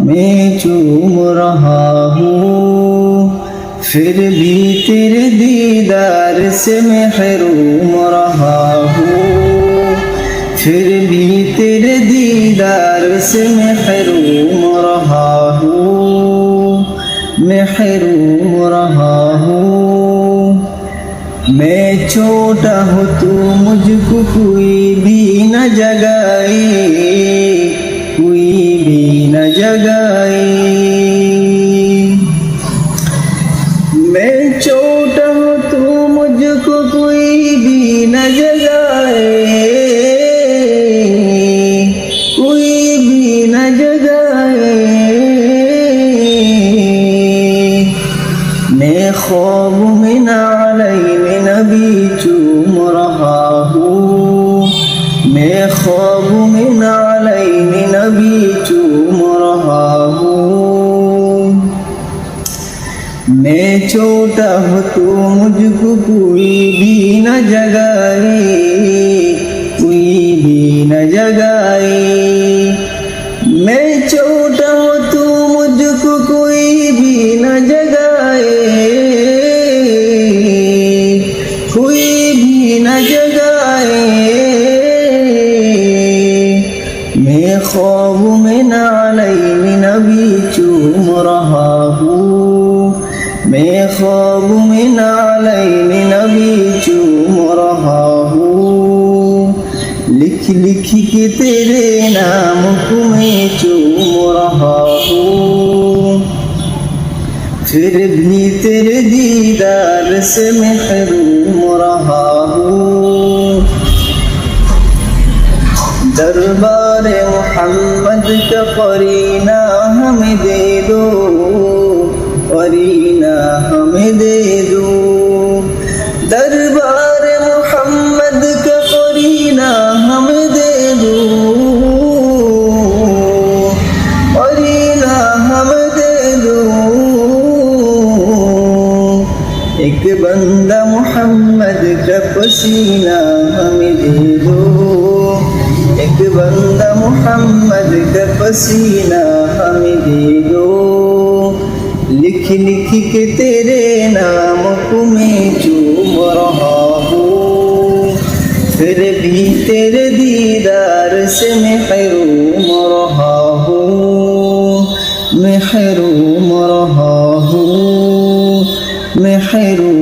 मैं चूम रहा हूँ, फिर भी तेरे दीदार से महरूम रहा हूँ, फिर भी तेरे दीदार से महरूम रहा हूँ, महरूम रहा हूँ। मैं छोटा हूँ तू मुझको कोई भी न जगाए, कोई भी न जगाए। मैं छोटा हूँ तू मुझको कोई भी न जगाए, कोई भी न जगाए। मैं ख्वाब में नालैन नबी चूम रहा हूँ, मैं ख्वाब में नालैन नबी चूम रहा हूँ। मैं छोटा हूँ तू मुझको कोई भी न जगाए, कोई भी न जगाए। मैं छोटा हूँ तू मुझको कोई भी न जगाए, कोई भी न जगाए। मैं ख्वाब में नालैन नबी चूम रहा हूँ, मैं ख्वाब में नालैन नबी चूम रहा हूँ। लिख लिख के तेरे नाम को मैं चूम रहा हूँ, फिर भी तेरे दीदार से महरूम रहा हूँ। दरबार मोहम्मद का करीना हमें दे दो, करीना हमें दे दो। दरबार मोहम्मद का करीना हमें दे दो, करीना हमें दे दो। एक बंदा मोहम्मद का पसीना हमें दे दो, एक बंदा मोहम्मद का पसीना हमें दे दो। लिख लिख के तेरे नाम को मैं चूम रहा हूँ, फिर भी तेरे दीदार से महरूम रहा हूँ, महरूम रहा हूँ, महरूम